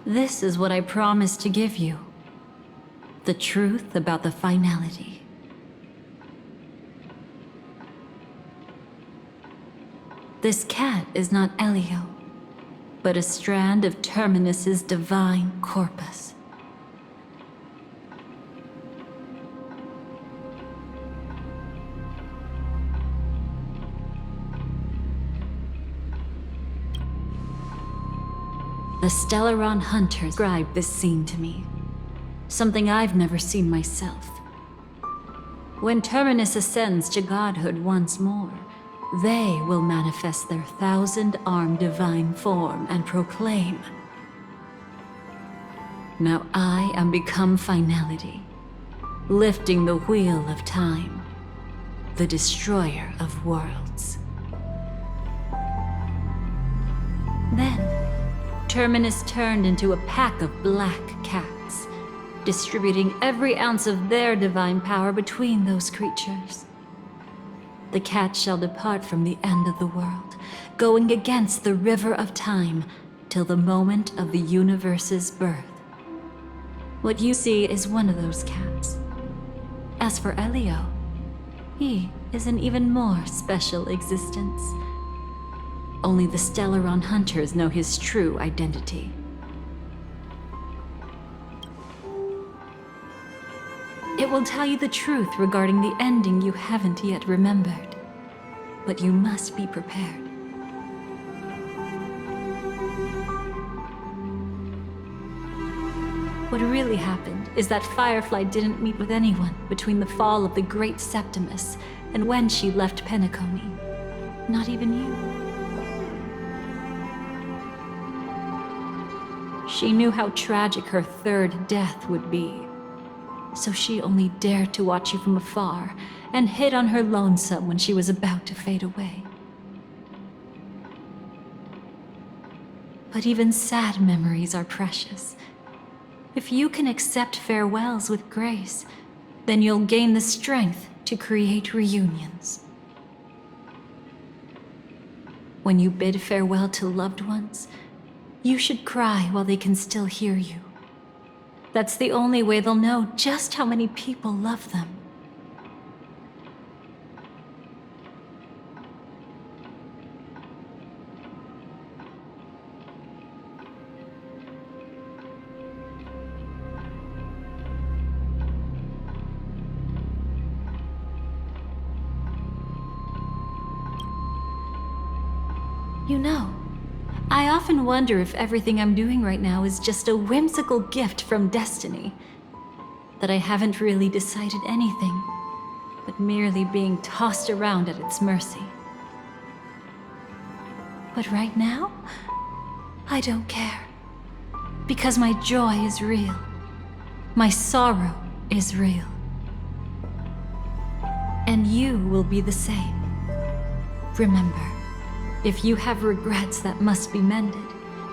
This is what I promised to give you. The truth about the finality. This cat is not Elio, but a strand of Terminus's divine corpus. The Stellaron hunters described this scene to me. Something I've never seen myself. When Terminus ascends to godhood once more, they will manifest their 1,000-armed divine form and proclaim, "Now I am become finality, lifting the wheel of time, the destroyer of worlds." Then, Terminus turned into a pack of black cats, distributing every ounce of their divine power between those creatures. The cat shall depart from the end of the world, going against the river of time till the moment of the universe's birth. What you see is one of those cats. As for Elio, he is an even more special existence. Only the Stellaron hunters know his true identity. It will tell you the truth regarding the ending you haven't yet remembered. But you must be prepared. What really happened is that Firefly didn't meet with anyone between the fall of the Great Septimus and when she left Penacony. Not even you. She knew how tragic her third death would be. So she only dared to watch you from afar and hid on her lonesome when she was about to fade away. But even sad memories are precious. If you can accept farewells with grace, then you'll gain the strength to create reunions. When you bid farewell to loved ones, you should cry while they can still hear you. That's the only way they'll know just how many people love them. You know, I often wonder if everything I'm doing right now is just a whimsical gift from destiny. That I haven't really decided anything, but merely being tossed around at its mercy. But right now, I don't care. Because my joy is real. My sorrow is real. And you will be the same. Remember, if you have regrets that must be mended,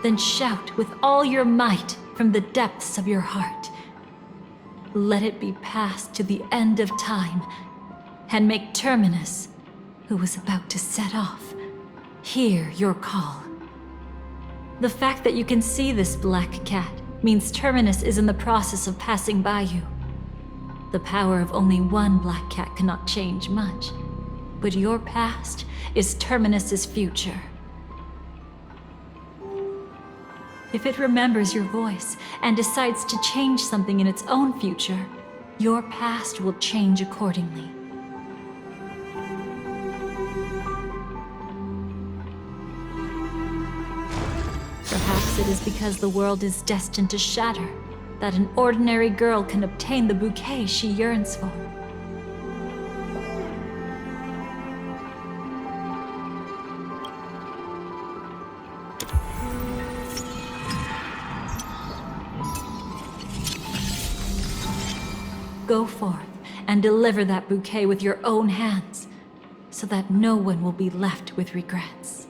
then shout with all your might from the depths of your heart. Let it be passed to the end of time, and make Terminus, who was about to set off, hear your call. The fact that you can see this black cat means Terminus is in the process of passing by you. The power of only one black cat cannot change much, but your past is Terminus's future. If it remembers your voice and decides to change something in its own future, your past will change accordingly. Perhaps it is because the world is destined to shatter that an ordinary girl can obtain the bouquet she yearns for. Go forth and deliver that bouquet with your own hands, so that no one will be left with regrets.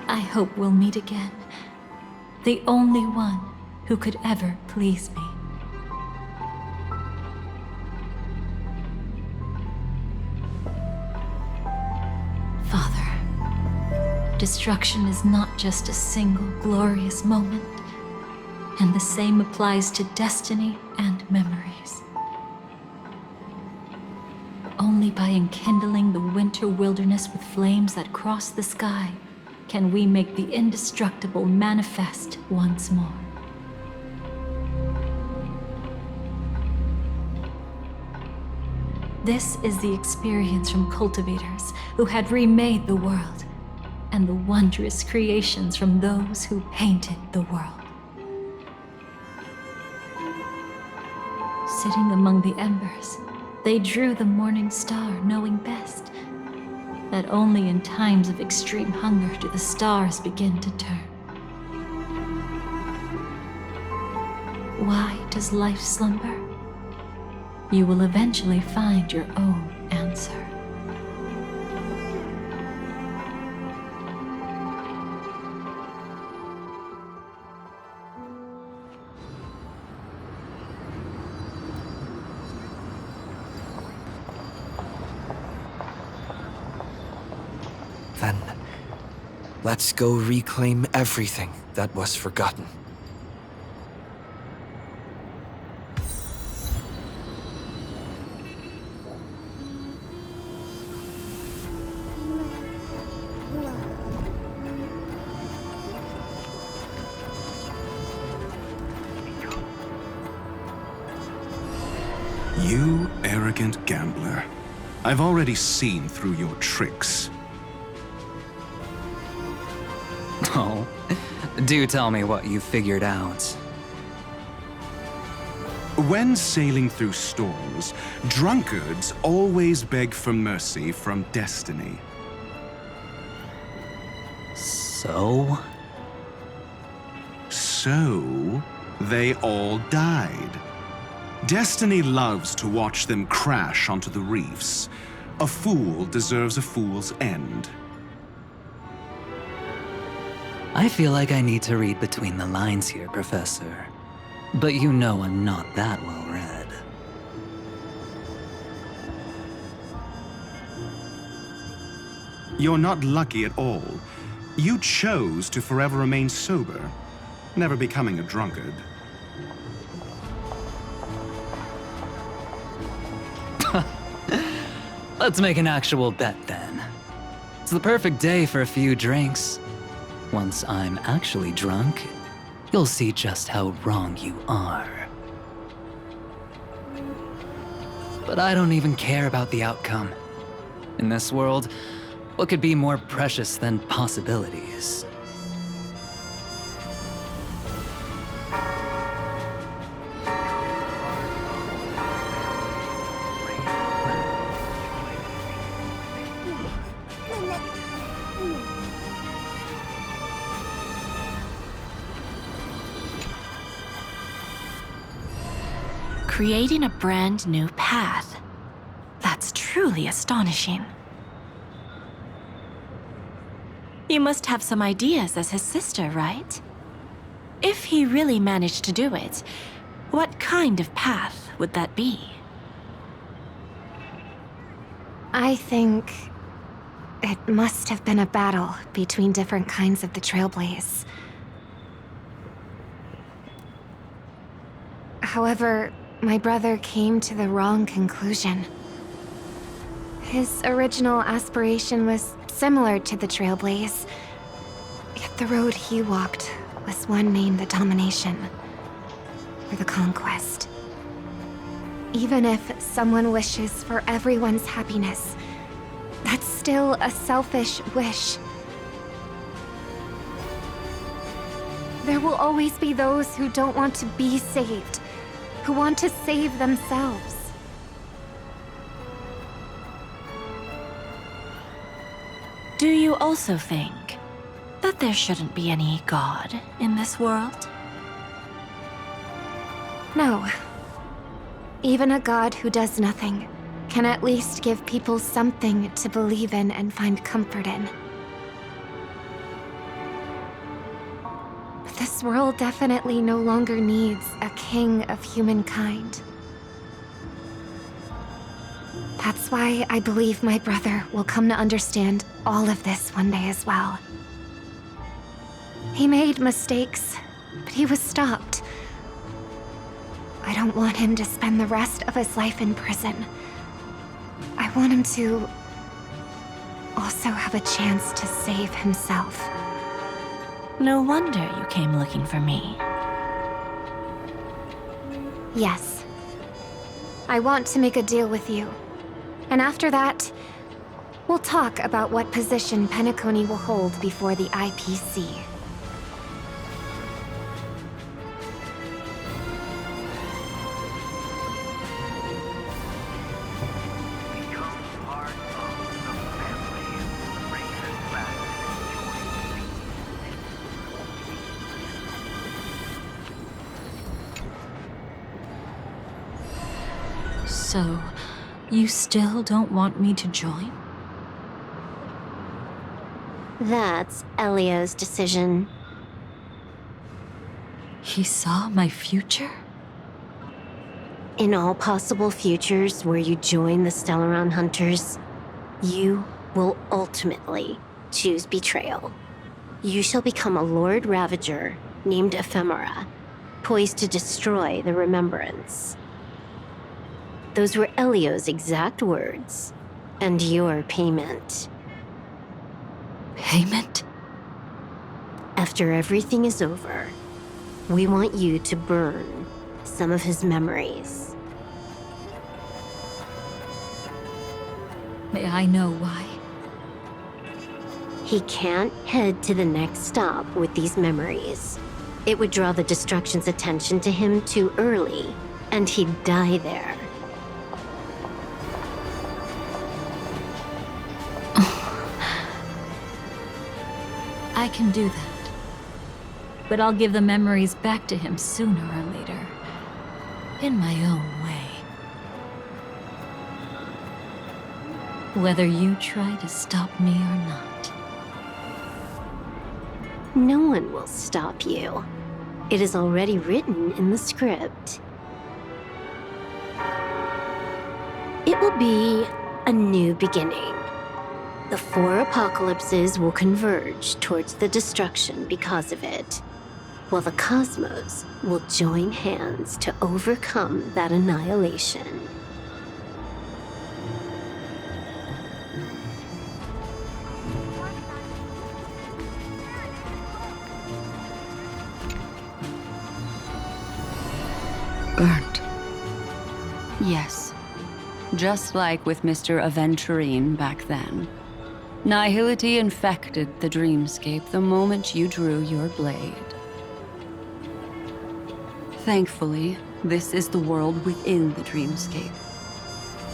I hope we'll meet again. The only one who could ever please me. Father, destruction is not just a single glorious moment, and the same applies to destiny and memories. Only by enkindling the winter wilderness with flames that cross the sky can we make the indestructible manifest once more. This is the experience from cultivators who had remade the world, and the wondrous creations from those who painted the world. Sitting among the embers, they drew the morning star, knowing best that only in times of extreme hunger do the stars begin to turn. Why does life slumber? You will eventually find your own answer. Then, let's go reclaim everything that was forgotten. You arrogant gambler. I've already seen through your tricks. Oh, do tell me what you figured out. When sailing through storms, drunkards always beg for mercy from destiny. So? So, they all died. Destiny loves to watch them crash onto the reefs. A fool deserves a fool's end. I feel like I need to read between the lines here, Professor. But you know I'm not that well read. You're not lucky at all. You chose to forever remain sober, never becoming a drunkard. Let's make an actual bet then. It's the perfect day for a few drinks. Once I'm actually drunk, you'll see just how wrong you are. But I don't even care about the outcome. In this world, what could be more precious than possibilities? Creating a brand new path. That's truly astonishing. You must have some ideas as his sister, right? If he really managed to do it, what kind of path would that be? I think it must have been a battle between different kinds of the Trailblaze. However, my brother came to the wrong conclusion. His original aspiration was similar to the Trailblaze, yet the road he walked was one named the Domination, or the Conquest. Even if someone wishes for everyone's happiness, that's still a selfish wish. There will always be those who don't want to be saved, who want to save themselves. Do you also think that there shouldn't be any God in this world? No. Even a god who does nothing can at least give people something to believe in and find comfort in. This world definitely no longer needs a king of humankind. That's why I believe my brother will come to understand all of this one day as well. He made mistakes, but he was stopped. I don't want him to spend the rest of his life in prison. I want him to also have a chance to save himself. No wonder you came looking for me. Yes. I want to make a deal with you. And after that, we'll talk about what position Penacony will hold before the IPC. So, you still don't want me to join? That's Elio's decision. He saw my future? In all possible futures where you join the Stellaron Hunters, you will ultimately choose betrayal. You shall become a Lord Ravager named Ephemera, poised to destroy the Remembrance. Those were Elio's exact words, and your payment. Payment? After everything is over, we want you to burn some of his memories. May I know why? He can't head to the next stop with these memories. It would draw the Destruction's attention to him too early, and he'd die there. I can do that. But I'll give the memories back to him sooner or later. In my own way. Whether you try to stop me or not. No one will stop you. It is already written in the script. It will be a new beginning. The 4 apocalypses will converge towards the destruction because of it, while the cosmos will join hands to overcome that annihilation. Burnt. Yes. Just like with Mr. Aventurine back then. Nihility infected the dreamscape the moment you drew your blade. Thankfully, this is the world within the dreamscape.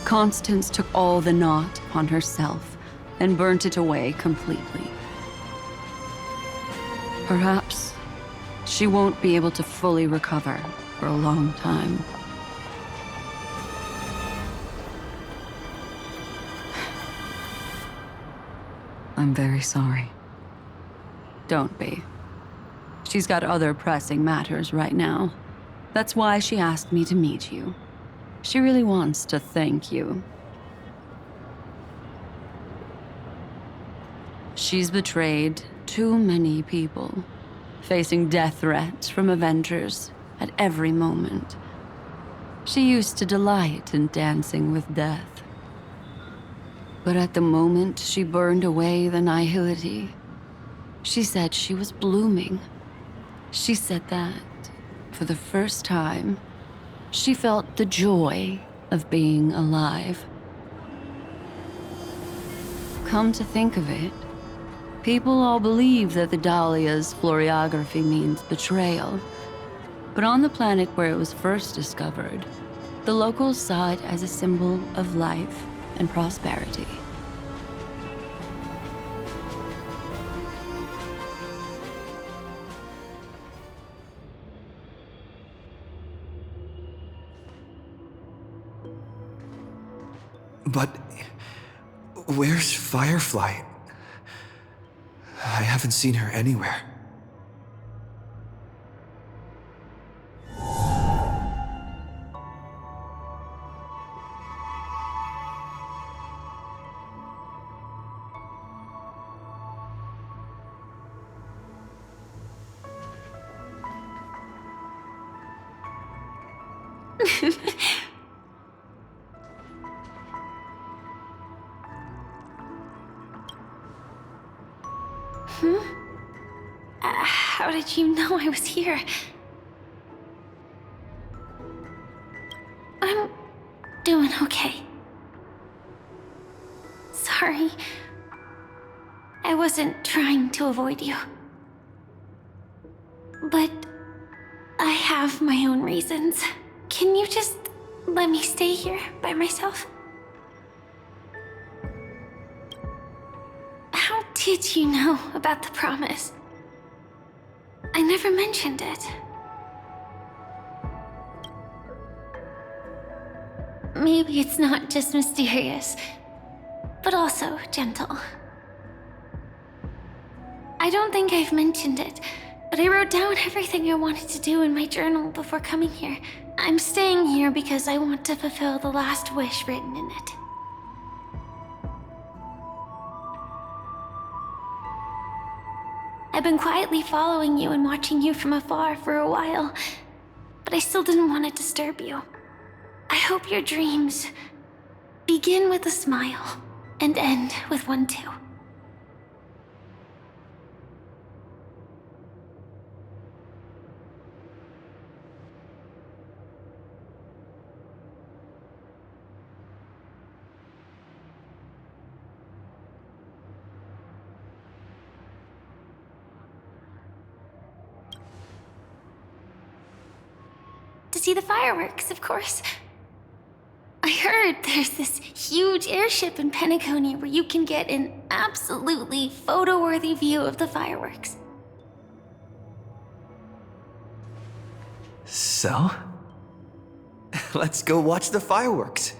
Constance took all the knot upon herself and burnt it away completely. Perhaps she won't be able to fully recover for a long time. I'm very sorry. Don't be. She's got other pressing matters right now. That's why she asked me to meet you. She really wants to thank you. She's betrayed too many people, facing death threats from Avengers at every moment. She used to delight in dancing with death. But at the moment she burned away the nihility, she said she was blooming. She said that, for the first time, she felt the joy of being alive. Come to think of it, people all believe that the Dahlia's floriography means betrayal. But on the planet where it was first discovered, the locals saw it as a symbol of life and prosperity. But where's Firefly? I haven't seen her anywhere. How did you know I was here? I'm doing okay. Sorry. I wasn't trying to avoid you. But I have my own reasons. Can you just let me stay here by myself? How did you know about the promise? I never mentioned it. Maybe it's not just mysterious, but also gentle. I don't think I've mentioned it, but I wrote down everything I wanted to do in my journal before coming here. I'm staying here because I want to fulfill the last wish written in it. I've been quietly following you and watching you from afar for a while, but I still didn't want to disturb you. I hope your dreams begin with a smile and end with one too. To see the fireworks, of course. I heard there's this huge airship in Penacony where you can get an absolutely photo-worthy view of the fireworks. So? Let's go watch the fireworks.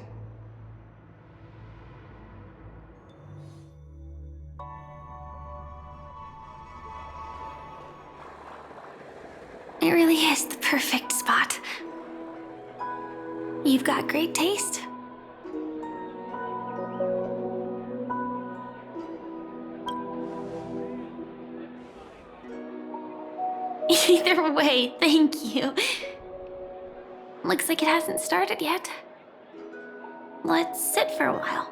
It really is the perfect spot. You've got great taste. Either way, thank you. Looks like it hasn't started yet. Let's sit for a while.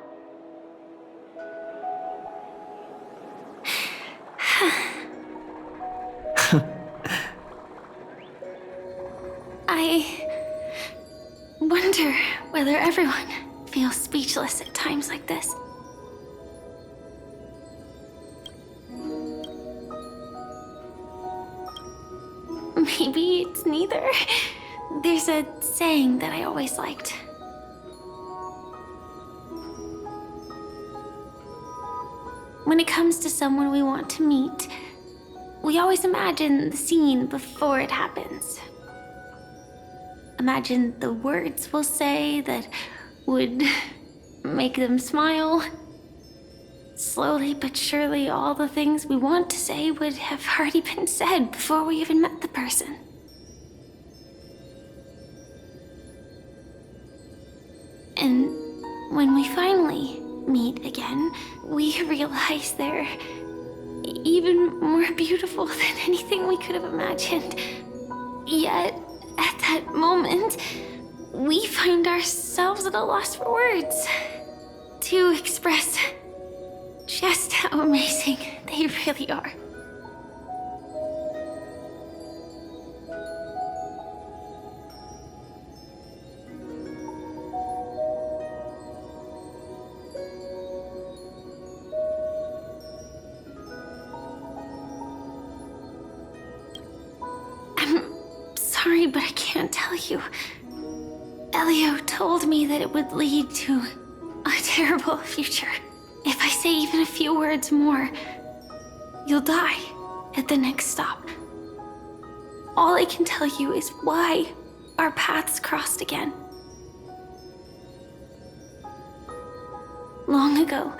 I wonder whether everyone feels speechless at times like this. Maybe it's neither. There's a saying that I always liked. When it comes to someone we want to meet, we always imagine the scene before it happens. Imagine the words we'll say that would make them smile. Slowly but surely, all the things we want to say would have already been said before we even met the person. And when we finally meet again, we realize they're even more beautiful than anything we could have imagined. Yet, at that moment, we find ourselves at a loss for words to express just how amazing they really are. Sorry, but I can't tell you. Elio told me that it would lead to a terrible future. If I say even a few words more, you'll die at the next stop. All I can tell you is why our paths crossed again. Long ago,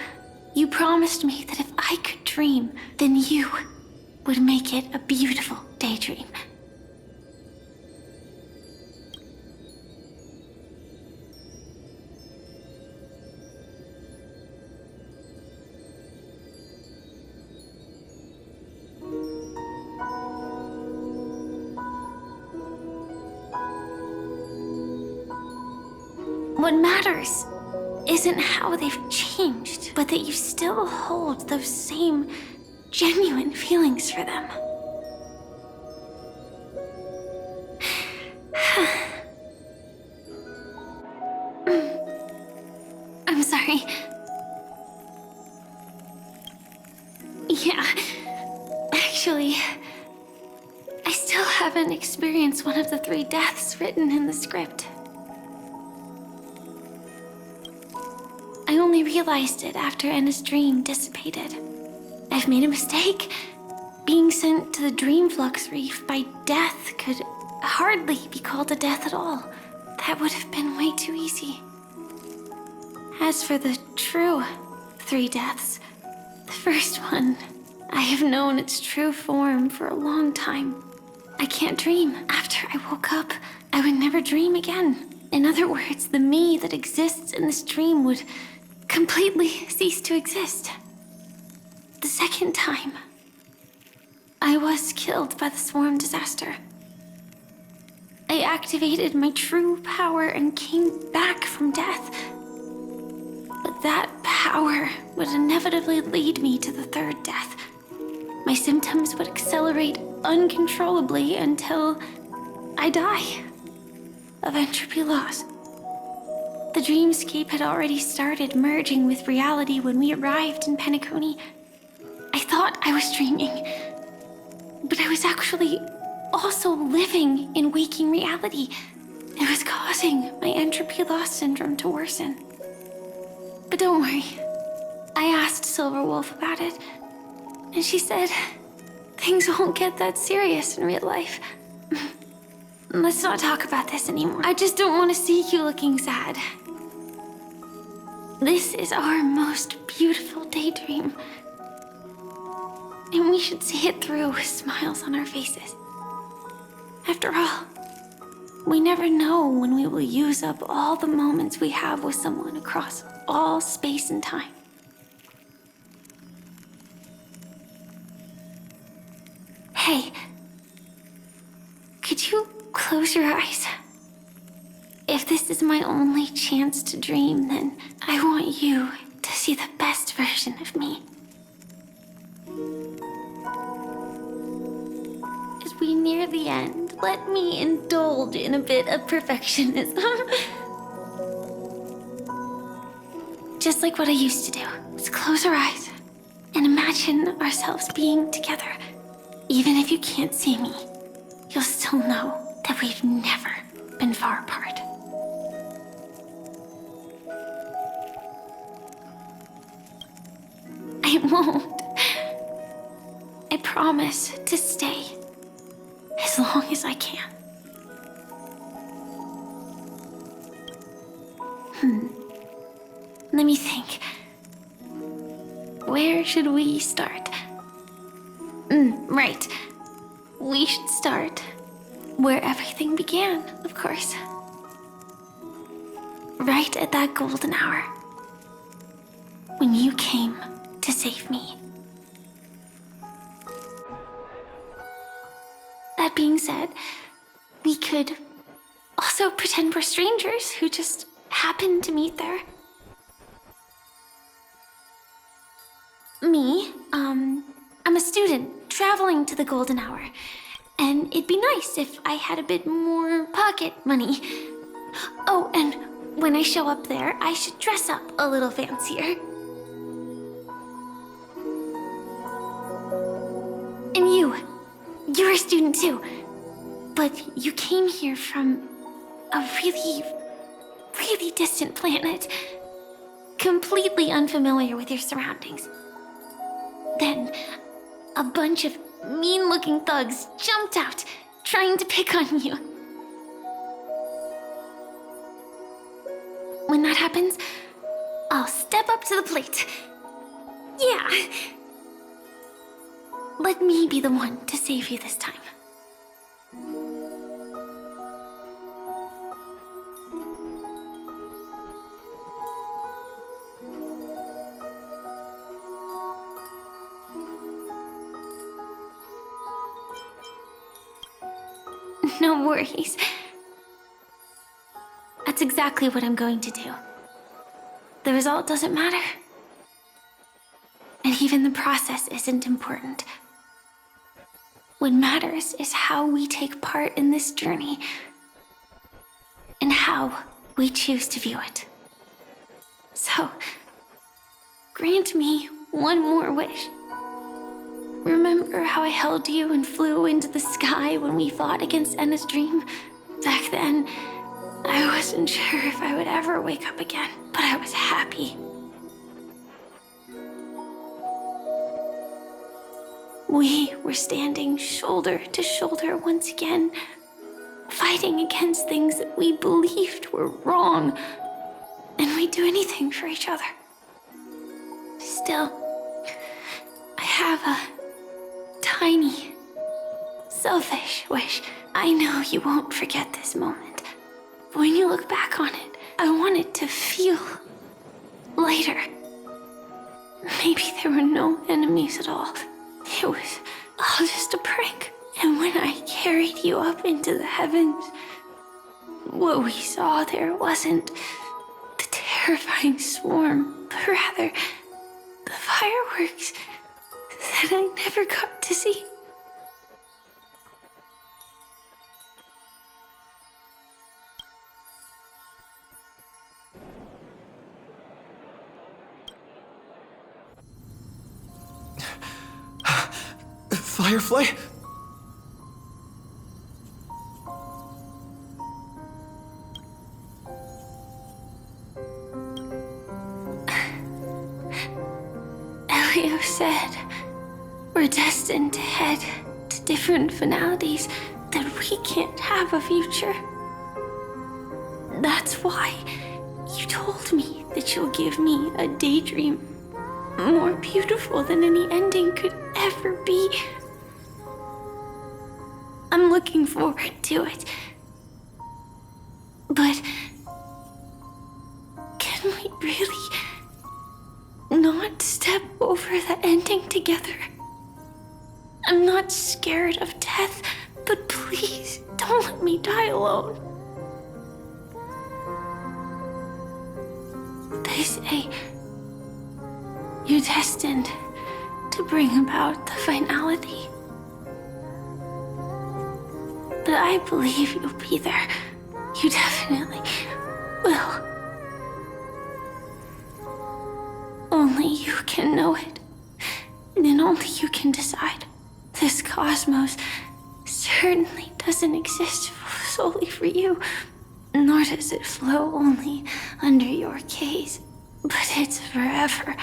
you promised me that if I could dream, then you would make it a beautiful daydream. What matters isn't how they've changed, but that you still hold those same genuine feelings for them. I'm sorry. Yeah, actually, I still haven't experienced one of the 3 deaths written in the script. I only realized it after Anna's dream dissipated. I've made a mistake. Being sent to the Dream Flux Reef by death could hardly be called a death at all. That would have been way too easy. As for the true 3 deaths, the first one, I have known its true form for a long time. I can't dream. After I woke up, I would never dream again. In other words, the me that exists in this dream would completely cease to exist. The second time, I was killed by the swarm disaster. I activated my true power and came back from death. But that power would inevitably lead me to the 3rd death. My symptoms would accelerate uncontrollably until I die of entropy loss. The dreamscape had already started merging with reality when we arrived in Penacony. I thought I was dreaming, but I was actually also living in waking reality. It was causing my entropy loss syndrome to worsen. But don't worry, I asked Silverwolf about it, and she said things won't get that serious in real life. Let's not talk about this anymore. I just don't want to see you looking sad. This is our most beautiful daydream, and we should see it through with smiles on our faces. After all, we never know when we will use up all the moments we have with someone across all space and time. Hey, could you close your eyes? If this is my only chance to dream, then I want you to see the best version of me. As we near the end, let me indulge in a bit of perfectionism. Just like what I used to do. Let's close our eyes and imagine ourselves being together. Even if you can't see me, you'll still know that we've never been far apart. I won't. I promise to stay as long as I can. Let me think. Where should we start? Right. We should start where everything began, of course. Right at that golden hour, when you came to save me. That being said, we could also pretend we're strangers who just happened to meet there. Me, I'm a student traveling to the golden hour, and it'd be nice if I had a bit more pocket money. Oh, and when I show up there, I should dress up a little fancier. And you're a student too, but you came here from a really, really distant planet, completely unfamiliar with your surroundings. Then, a bunch of mean-looking thugs jumped out, trying to pick on you. When that happens, I'll step up to the plate. Yeah. Let me be the one to save you this time. No worries. That's exactly what I'm going to do. The result doesn't matter. And even the process isn't important. What matters is how we take part in this journey and how we choose to view it. So, grant me one more wish. Remember how I held you and flew into the sky when we fought against Enna's dream? Back then, I wasn't sure if I would ever wake up again, but I was happy. We were standing shoulder to shoulder once again, fighting against things that we believed were wrong, and we'd do anything for each other. Still, I have a tiny, selfish wish. I know you won't forget this moment, but when you look back on it, I want it to feel lighter. Maybe there were no enemies at all. It was all just a prank. And when I carried you up into the heavens, what we saw there wasn't the terrifying swarm, but rather the fireworks that I never got to see. Firefly? Elio said we're destined to head to different finalities, that we can't have a future. That's why you told me that you'll give me a daydream more beautiful than any ending could ever be. I'm looking forward to it. But can we really not step over the ending together? I'm not scared of death, but please don't let me die alone. They say you're destined to bring about the finality. But I believe you'll be there. You definitely will. Only you can know it. And only you can decide. This cosmos certainly doesn't exist solely for you, nor does it flow only under your gaze, but it's forever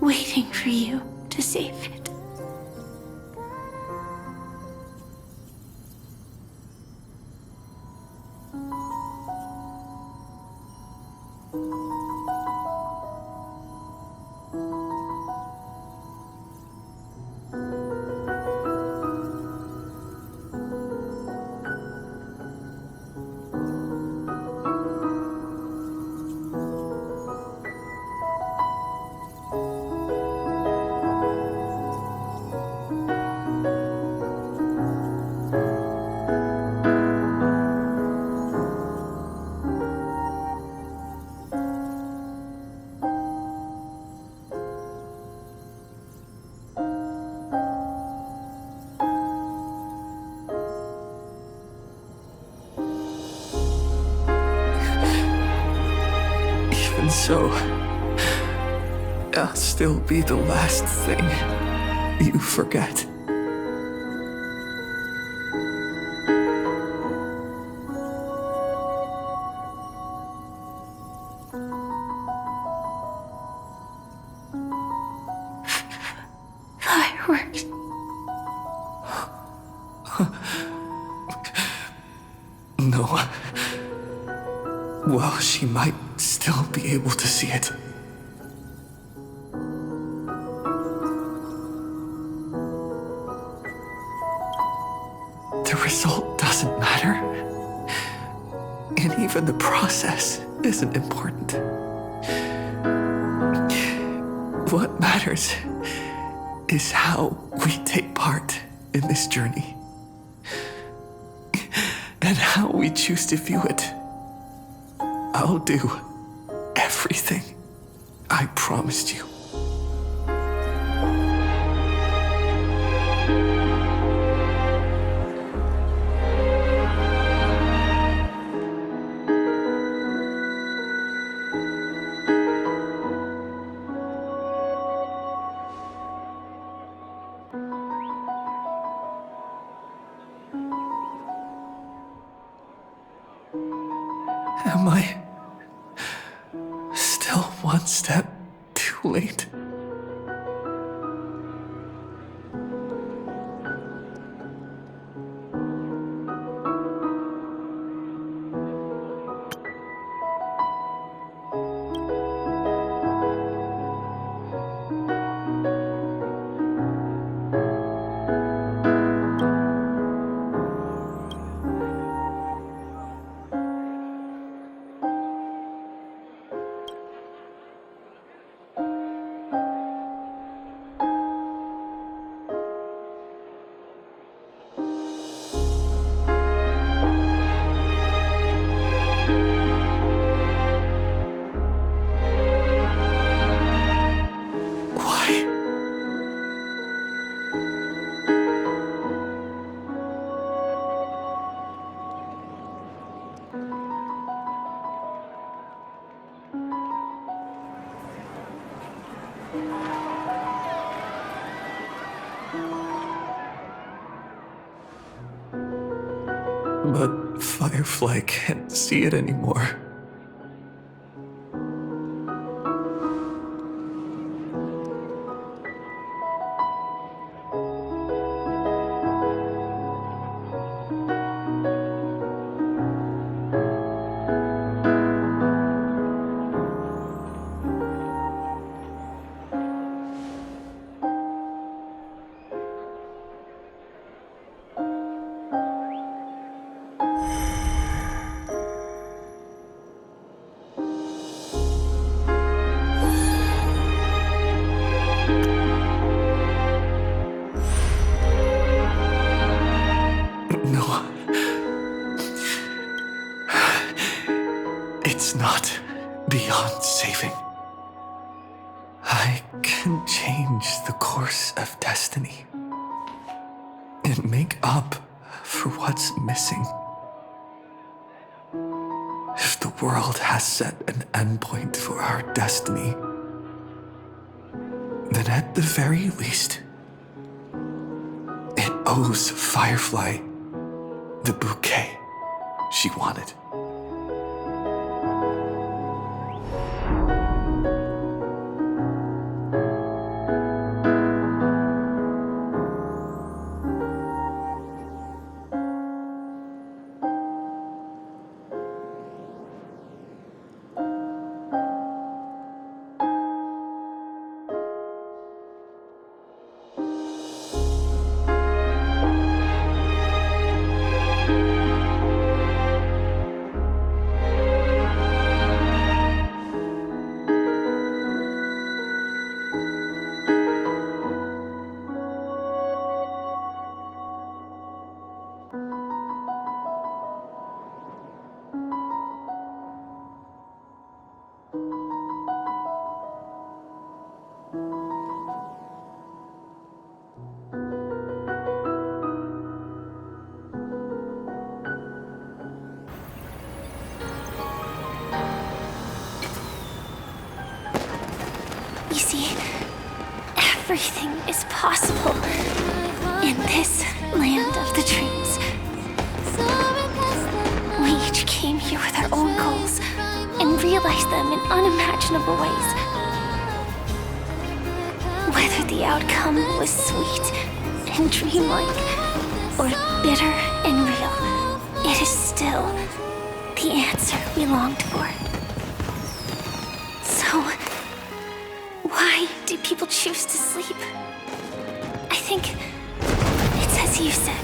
waiting for you to save it. And so, I'll still be the last thing you forget. Fireworks. No. Well, she might still be able to see it. The result doesn't matter. And even the process isn't important. What matters is how we take part in this journey. And how we choose to view it. I'll do everything I promised you. Am I still one step too late? But Firefly can't see it anymore. No. It's not beyond saving. I can change the course of destiny and make up for what's missing. If the world has set an endpoint for our destiny, then at the very least, it owes Firefly the bouquet she wanted. You see, everything is possible in this land of the dreams. We each came here with our own goals and realized them in unimaginable ways. Whether the outcome was sweet and dreamlike or bitter and real, it is still the answer we longed for. So, why do people choose to sleep? I think it's as you said.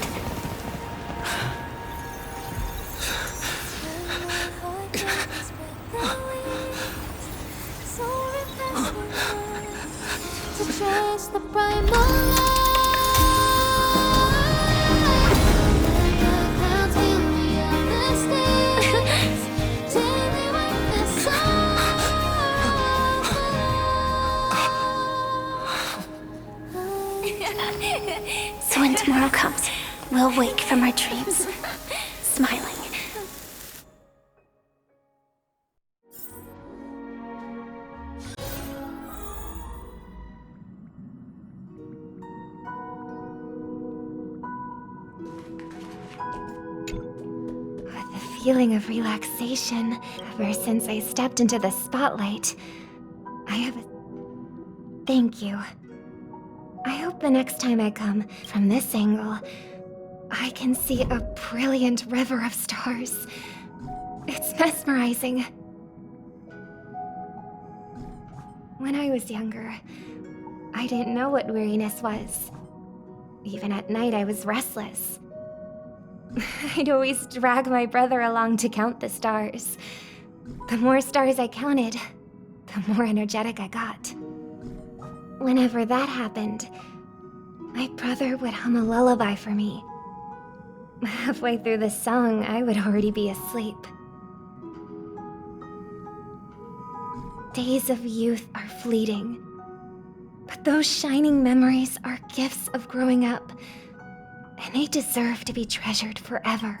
when tomorrow comes, we'll wake from our dreams, smiling. With a feeling of relaxation ever since I stepped into the spotlight, I have a thank you. I hope the next time I come from this angle, I can see a brilliant river of stars. It's mesmerizing. When I was younger, I didn't know what weariness was. Even at night, I was restless. I'd always drag my brother along to count the stars. The more stars I counted, the more energetic I got. Whenever that happened, my brother would hum a lullaby for me. Halfway through the song, I would already be asleep. Days of youth are fleeting, but those shining memories are gifts of growing up, and they deserve to be treasured forever.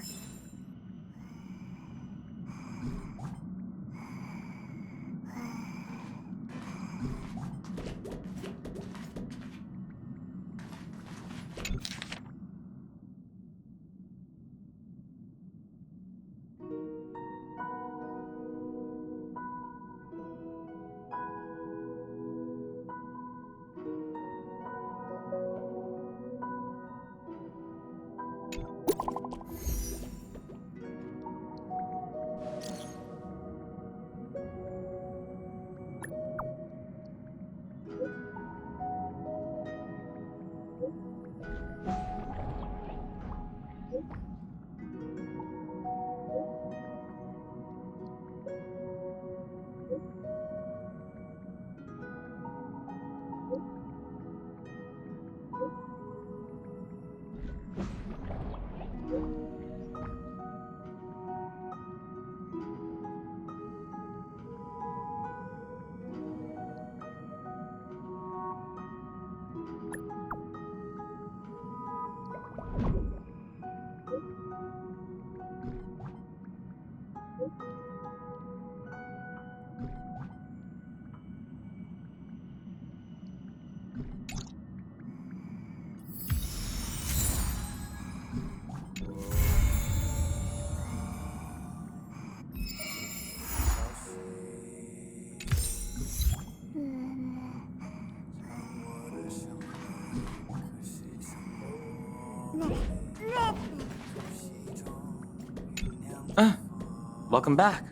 Welcome back.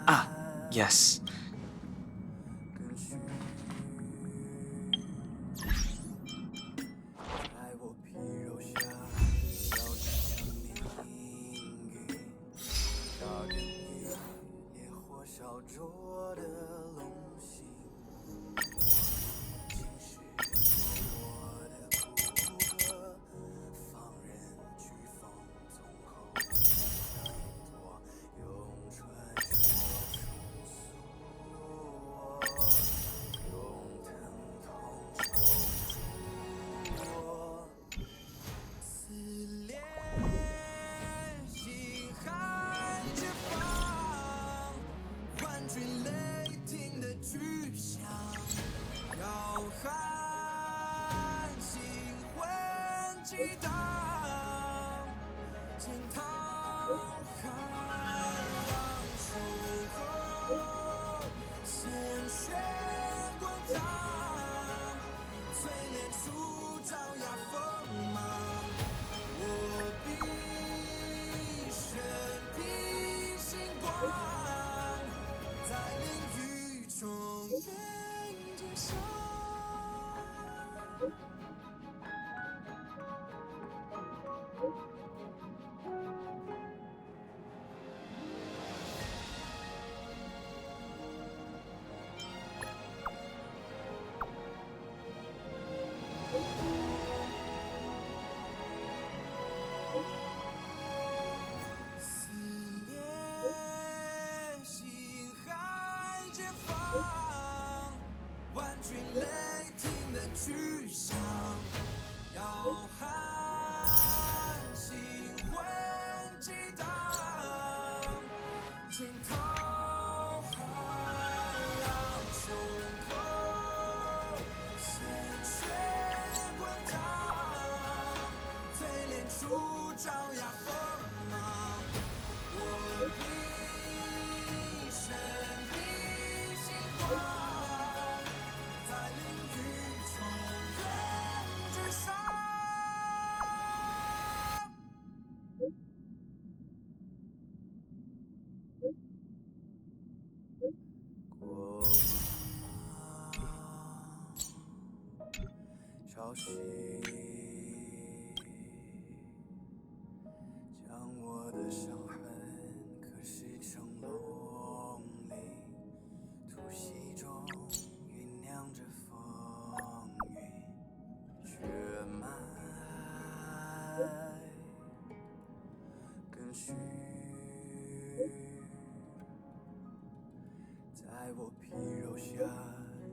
Ah, yes. 向，摇撼星魂激荡，惊涛骇浪胸口，鲜血滚烫，淬炼出张牙锋芒。我一身的星光，在领域中原之上。过往潮汐，将我的伤痕刻蚀成龙鳞，突袭中酝酿着风云，血脉跟虚。在我皮肉下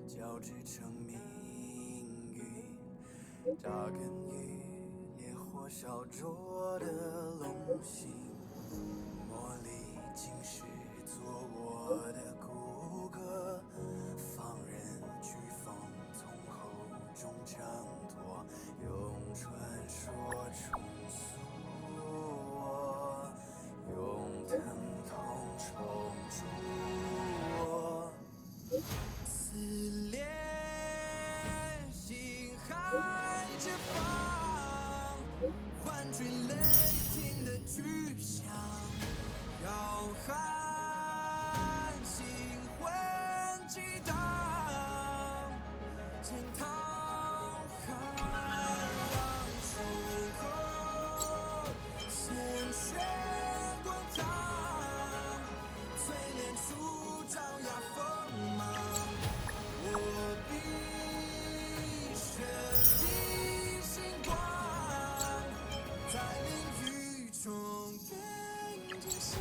交织成命运，扎根于烈火烧灼的龙心，磨砺今世做我的骨骼，放任飓风从口中挣脱，用传说重塑我，用疼痛重铸我。撕裂星海之方，唤追雷霆的巨响，摇撼星魂激荡，惊涛骇浪胸口，鲜血滚烫，淬炼出张牙锋芒。我一身的星光，在领域中原之上。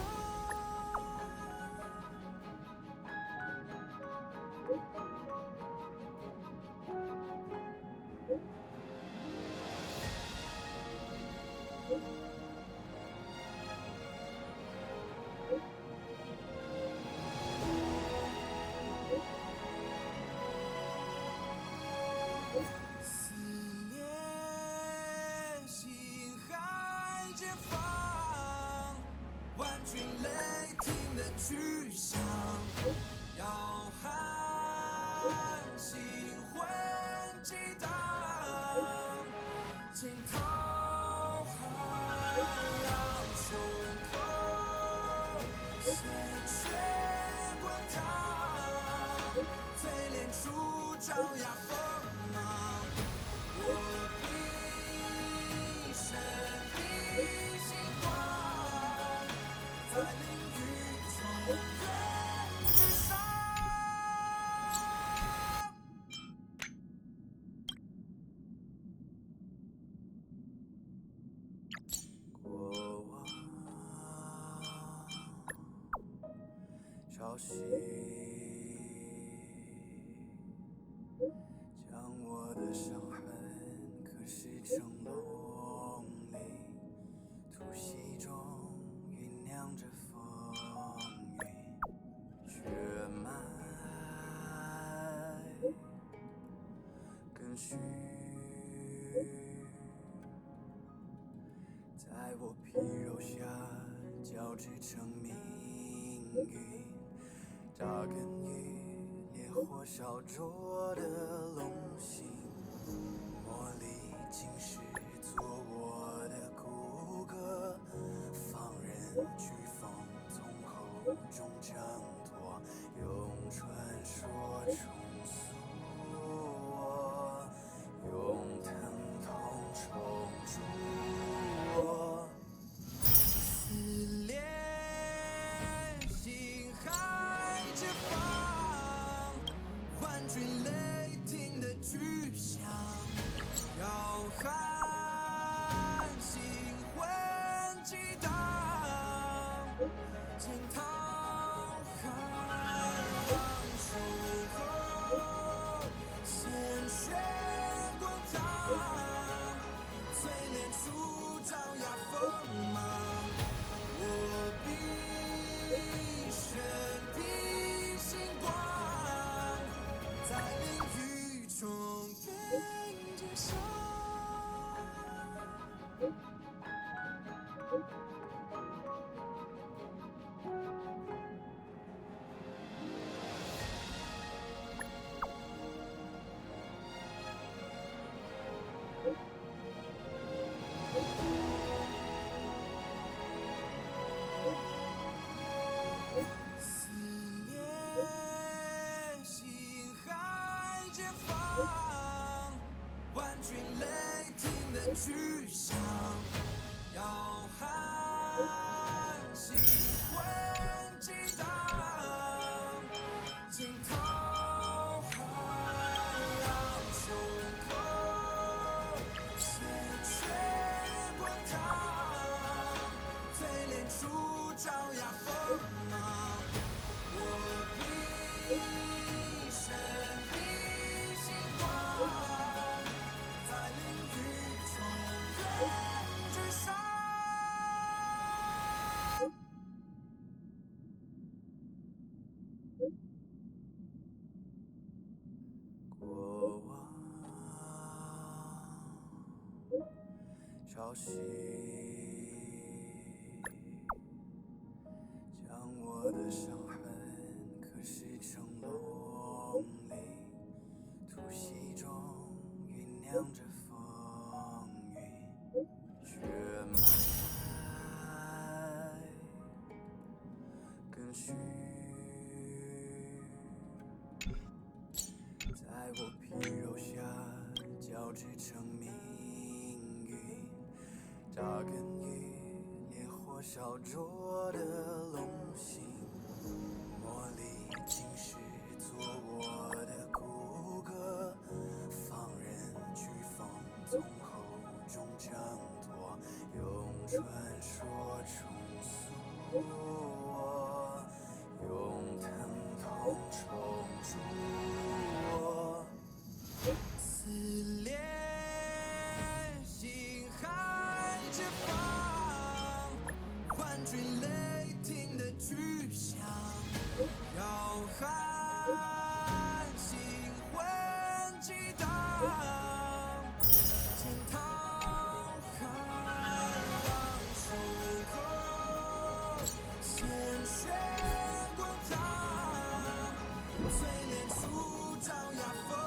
撕裂星海之方，万军雷霆的巨响，摇撼星魂激荡，惊涛骇浪胸口，鲜血滚烫，淬炼出张牙锋芒。我一身的星光，在领域中原之上。过往潮汐，将我的伤痕刻蚀成龙鳞，突袭中酝酿着风云，血脉跟虚。在我皮肉下交织成命运，扎根于烈火烧灼的龙心，磨砺今世做我的骨骼，放任飓风从口中挣脱，用传说重塑我，用疼痛重铸我。撕裂星海之方，唤追雷霆的巨响，摇撼星魂激荡，惊涛骇浪胸口，鲜血滚烫。思念心海间放，万军雷霆的巨响，摇撼心魂激荡，惊涛骇浪胸口，鲜血滚烫，淬炼出爪牙锋芒。我一生的星光，在领域中人之上。过往潮汐将我的伤痕刻蚀成龙鳞，突袭中酝酿着风云，血脉更续，在我皮肉下交织成命运，扎根于烈火烧灼的龙心，磨砺今世做我的骨骼，放任飓风从口中挣脱，用传说重塑我，用疼痛重铸我。撕裂心海之放，万军雷霆的巨响，摇撼心魂激荡，惊涛骇浪胸口，鲜血滚烫，淬炼出爪牙锋。